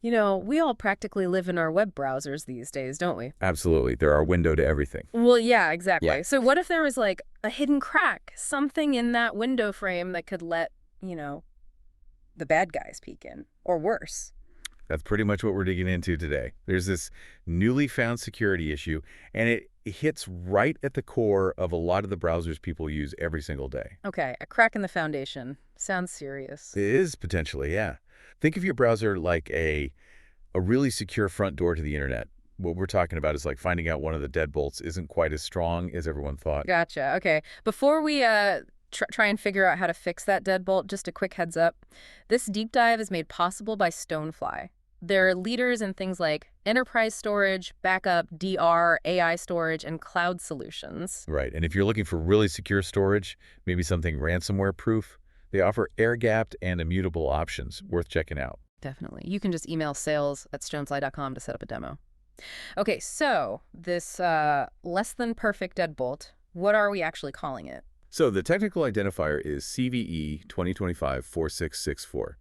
You know, we all practically live in our web browsers these days, don't we? Absolutely. They're our window to everything. Well, yeah, Yeah. exactly. So what if there was like a hidden crack, something in that window frame that could let, you know, the bad guys peek in, or worse? That's pretty much what we're digging into today. There's this newly found security issue, and it hits right at the core of a lot of the browsers people use every single day. Okay, a crack in the foundation. Sounds serious. It is potentially, yeah. Think of your browser like a really secure front door to the internet. What we're talking about is like finding out one of the deadbolts isn't quite as strong as everyone thought. Gotcha. Okay. Before we try and figure out how to fix that deadbolt, just a quick heads up. This deep dive is made possible by Stonefly. They're leaders in things like enterprise storage, backup, DR, AI storage, and cloud solutions. Right, and if you're looking for really secure storage, maybe something ransomware proof, they offer air-gapped and immutable options worth checking out. Definitely. You can just email sales@stonefly.com to set up a demo. Okay, so this less than perfect deadbolt, what are we actually calling it? So the technical identifier is CVE 2025-4664.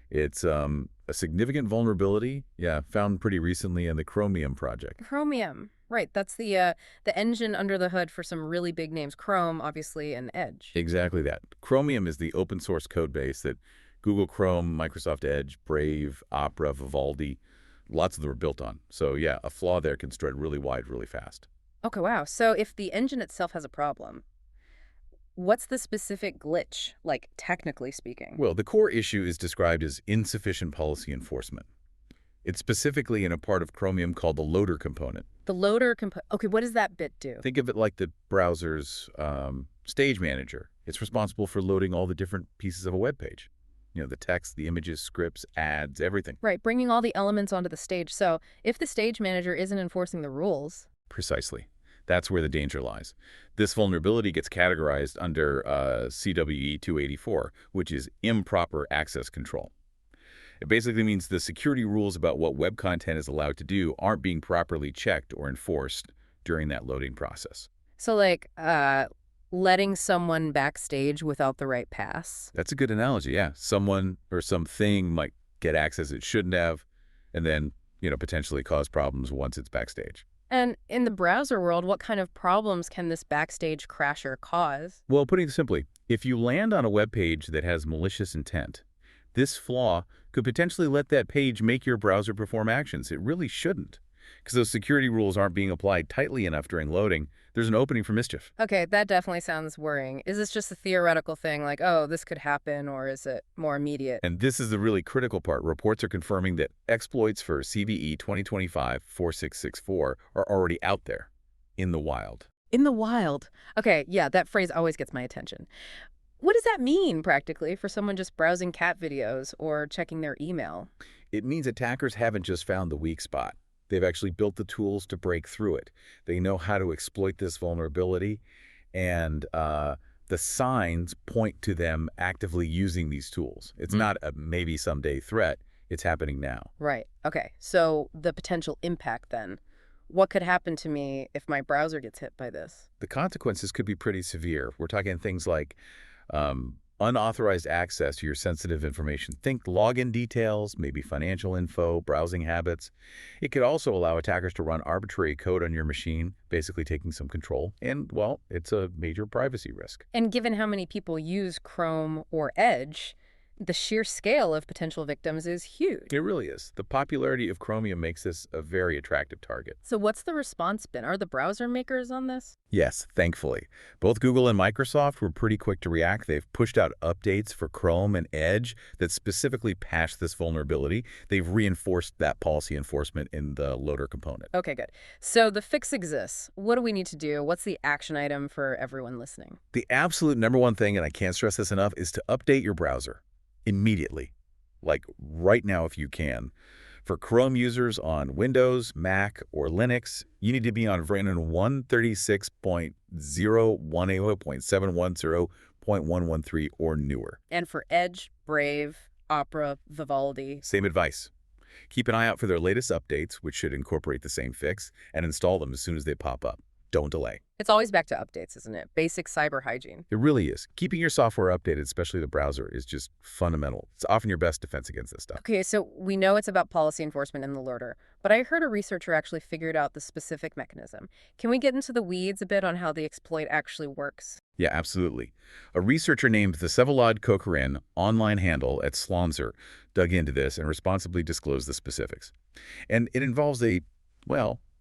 It's a significant vulnerability, yeah, found pretty recently in the Chromium project. Chromium. Right, that's the engine under the hood for some really big names. Chrome, obviously, and Edge. Exactly that. Chromium is the open source code base that Google Chrome, Microsoft Edge, Brave, Opera, Vivaldi, lots of them are built on. So yeah, a flaw there can spread really wide, really fast. Okay, wow. So if the engine itself has a problem, what's the specific glitch, like technically speaking? Well, the core issue is described as insufficient policy enforcement. It's specifically in a part of Chromium called the loader component. The loader Okay, what does that bit do? Think of it like the browser's stage manager. It's responsible for loading all the different pieces of a web page. You know, the text, the images, scripts, ads, everything. Right, bringing all the elements onto the stage. So if the stage manager isn't enforcing the rules. Precisely. That's where the danger lies. This vulnerability gets categorized under CVE-2025-4664, which is improper access control. It basically means the security rules about what web content is allowed to do aren't being properly checked or enforced during that loading process. So like letting someone backstage without the right pass. That's a good analogy, yeah. Someone or something might get access it shouldn't have, and then, potentially cause problems once it's backstage. And in the browser world, what kind of problems can this backstage crasher cause? Well, putting it simply, if you land on a web page that has malicious intent, this flaw could potentially let that page make your browser perform actions it really shouldn't. Because those security rules aren't being applied tightly enough during loading, there's an opening for mischief. Okay, that definitely sounds worrying. Is this just a theoretical thing like, oh, this could happen, or is it more immediate? And this is the really critical part. Reports are confirming that exploits for CVE 2025-4664 are already out there in the wild. In the wild. Okay, yeah, that phrase always gets my attention. What does that mean, practically, for someone just browsing cat videos or checking their email? It means attackers haven't just found the weak spot. They've actually built the tools to break through it. They know how to exploit this vulnerability, and the signs point to them actively using these tools. It's not a maybe someday threat. It's happening now. Right. Okay, so the potential impact then. What could happen to me if my browser gets hit by this? The consequences could be pretty severe. We're talking things like unauthorized access to your sensitive information. Think login details, maybe financial info, browsing habits. It could also allow attackers to run arbitrary code on your machine, basically taking some control. And, well, it's a major privacy risk. And given how many people use Chrome or Edge, the sheer scale of potential victims is huge. It really is. The popularity of Chromium makes this a very attractive target. So what's the response been? Are the browser makers on this? Yes, thankfully. Both Google and Microsoft were pretty quick to react. They've pushed out updates for Chrome and Edge that specifically patch this vulnerability. They've reinforced that policy enforcement in the loader component. Okay, good. So the fix exists. What do we need to do? What's the action item for everyone listening? The absolute number one thing, and I can't stress this enough, is to update your browser immediately, like right now if you can. For Chrome users on Windows, Mac, or Linux, you need to be on version 136.0.710.113 or newer. And for Edge, Brave, Opera, Vivaldi. Same advice. Keep an eye out for their latest updates, which should incorporate the same fix, and install them as soon as they pop up. Don't delay. It's always back to updates, isn't it? Basic cyber hygiene. It really is. Keeping your software updated, especially the browser, is just fundamental. It's often your best defense against this stuff. Okay, so we know it's about policy enforcement in the alerter, but I heard a researcher actually figured out the specific mechanism. Can we get into the weeds a bit on how the exploit actually works? Yeah, absolutely. A researcher named the Vsevolod Kokorin online handle at Slonzer dug into this and responsibly disclosed the specifics. And it involves a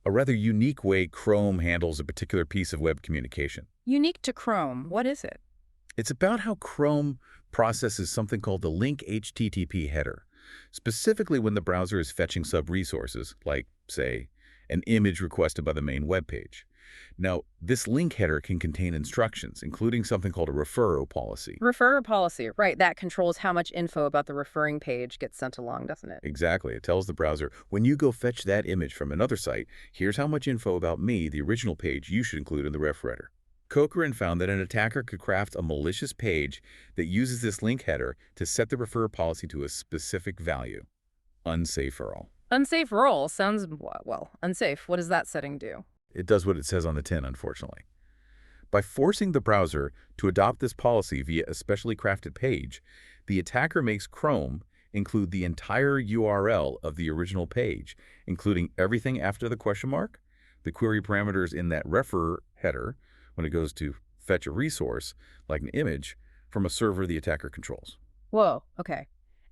rather unique way Chrome handles a particular piece of web communication. Unique to Chrome, what is it? It's about how Chrome processes something called the link HTTP header, specifically when the browser is fetching sub-resources, like, say, an image requested by the main web page. Now, this link header can contain instructions, including something called a referral policy. Referrer policy, right, that controls how much info about the referring page gets sent along, doesn't it? Exactly. It tells the browser, when you go fetch that image from another site, here's how much info about me, the original page, you should include in the ref header. Kokorin found that an attacker could craft a malicious page that uses this link header to set the referrer policy to a specific value. Unsafe for all. Unsafe role sounds, well, unsafe. What does that setting do? It does what it says on the tin, unfortunately. By forcing the browser to adopt this policy via a specially crafted page, the attacker makes Chrome include the entire URL of the original page, including everything after the question mark, the query parameters in that refer header when it goes to fetch a resource, like an image, from a server the attacker controls. Whoa, okay.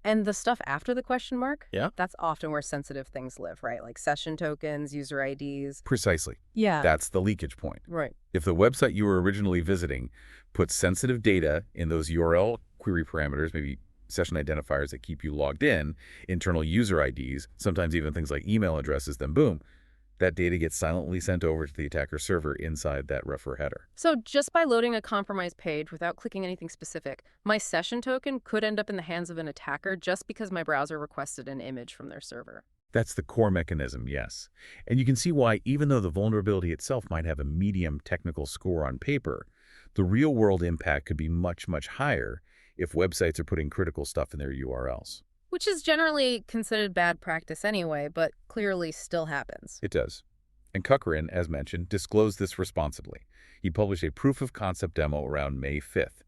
And the stuff after the question mark? Yeah? That's often where sensitive things live, right? Like session tokens, user IDs. Precisely. Yeah. That's the leakage point. Right. If the website you were originally visiting puts sensitive data in those URL query parameters, maybe session identifiers that keep you logged in, internal user IDs, sometimes even things like email addresses, then boom, that data gets silently sent over to the attacker server inside that refer header. So just by loading a compromised page without clicking anything specific, my session token could end up in the hands of an attacker just because my browser requested an image from their server. That's the core mechanism, yes. And you can see why, even though the vulnerability itself might have a medium technical score on paper, the real-world impact could be much, much higher if websites are putting critical stuff in their URLs. Which is generally considered bad practice anyway, but clearly still happens. It does. And Kokorin, as mentioned, disclosed this responsibly. He published a proof-of-concept demo around May 5th.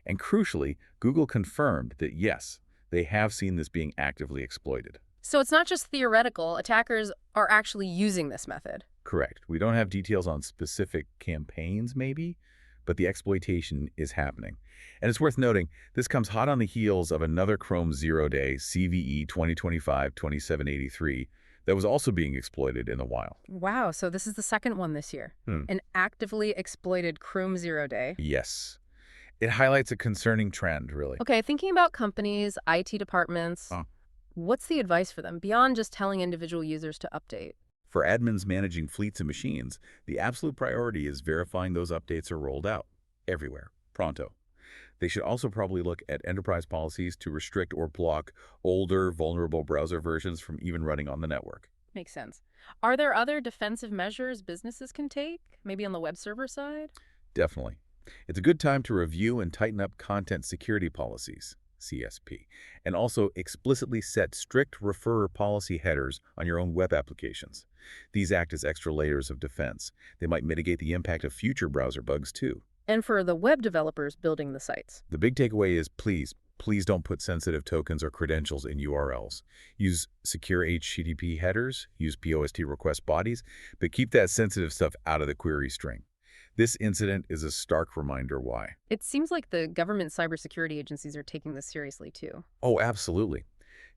And crucially, Google confirmed that, yes, they have seen this being actively exploited. So it's not just theoretical. Attackers are actually using this method. Correct. We don't have details on specific campaigns, maybe, but the exploitation is happening. And it's worth noting, this comes hot on the heels of another Chrome zero-day CVE-2025-4783 that was also being exploited in the wild. Wow, so this is the second one this year. An actively exploited Chrome zero-day. Yes. It highlights a concerning trend, really. Okay, thinking about companies, IT departments, what's the advice for them beyond just telling individual users to update? For admins managing fleets of machines, the absolute priority is verifying those updates are rolled out everywhere, pronto. They should also probably look at enterprise policies to restrict or block older, vulnerable browser versions from even running on the network. Makes sense. Are there other defensive measures businesses can take, maybe on the web server side? Definitely. It's a good time to review and tighten up content security policies, CSP, and also explicitly set strict referrer policy headers on your own web applications. These act as extra layers of defense. They might mitigate the impact of future browser bugs, too. And for the web developers building the sites? The big takeaway is please don't put sensitive tokens or credentials in URLs. Use secure HTTP headers, use POST request bodies, but keep that sensitive stuff out of the query string. This incident is a stark reminder why. It seems like the government cybersecurity agencies are taking this seriously, too. Oh, absolutely.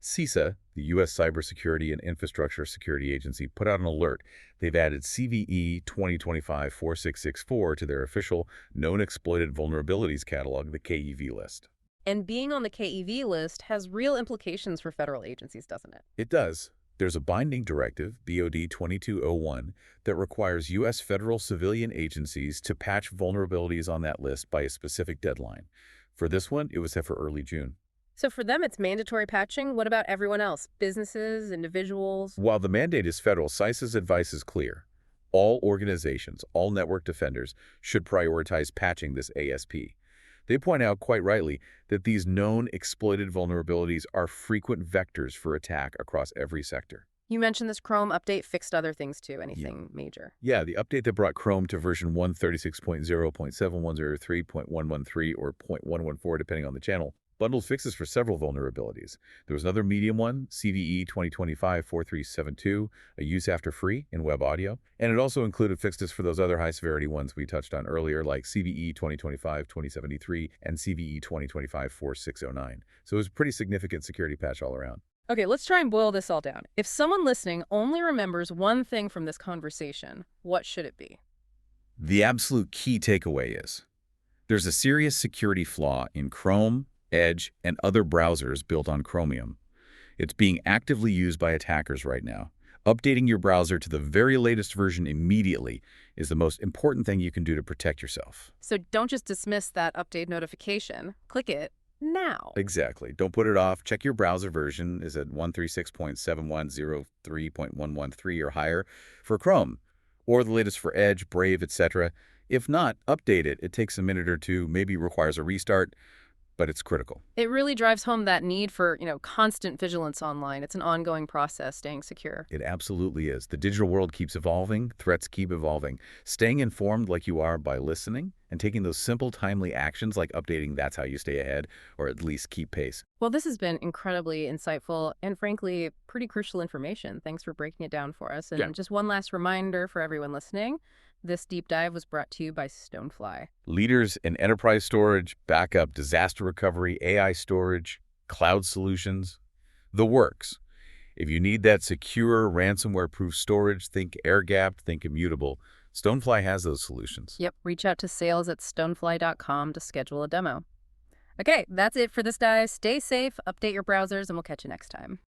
CISA, the U.S. Cybersecurity and Infrastructure Security Agency, put out an alert. They've added CVE-2025-4664 to their official Known Exploited Vulnerabilities catalog, the KEV list. And being on the KEV list has real implications for federal agencies, doesn't it? It does. There's a binding directive, BOD 2201, that requires U.S. federal civilian agencies to patch vulnerabilities on that list by a specific deadline. For this one, it was set for early June. So for them, it's mandatory patching. What about everyone else? Businesses, individuals? While the mandate is federal, CISA's advice is clear. All organizations, all network defenders, should prioritize patching this ASP. They point out, quite rightly, that these known exploited vulnerabilities are frequent vectors for attack across every sector. You mentioned this Chrome update fixed other things too. Yeah. Anything major? Yeah, the update that brought Chrome to version 136.0.7103.113 or 0.114, depending on the channel, bundled fixes for several vulnerabilities. There was another medium one, CVE-2025-4664, a use after free in web audio, and it also included fixes for those other high-severity ones we touched on earlier, like CVE-2025-2073 and CVE-2025-4609. So it was a pretty significant security patch all around. Okay, let's try and boil this all down. If someone listening only remembers one thing from this conversation, what should it be? The absolute key takeaway is there's a serious security flaw in Chrome, Edge, and other browsers built on Chromium. It's being actively used by attackers right now. Updating your browser to the very latest version immediately is the most important thing you can do to protect yourself. So don't just dismiss that update notification. Click it now. Exactly. Don't put it off. Check your browser version is at 136.7103.113 or higher for Chrome, or the latest for Edge, Brave, etc. If not, update it. It takes a minute or two, maybe requires a restart, but it's critical. It really drives home that need for, constant vigilance online. It's an ongoing process, staying secure. It absolutely is. The digital world keeps evolving. Threats keep evolving. Staying informed like you are by listening and taking those simple, timely actions like updating, that's how you stay ahead, or at least keep pace. Well, this has been incredibly insightful and, frankly, pretty crucial information. Thanks for breaking it down for us. And Yeah. just one last reminder for everyone listening. This deep dive was brought to you by Stonefly. Leaders in enterprise storage, backup, disaster recovery, AI storage, cloud solutions, the works. If you need that secure, ransomware-proof storage, think air-gapped, think immutable. Stonefly has those solutions. Yep, reach out to sales@stonefly.com to schedule a demo. Okay, that's it for this dive. Stay safe, update your browsers, and we'll catch you next time.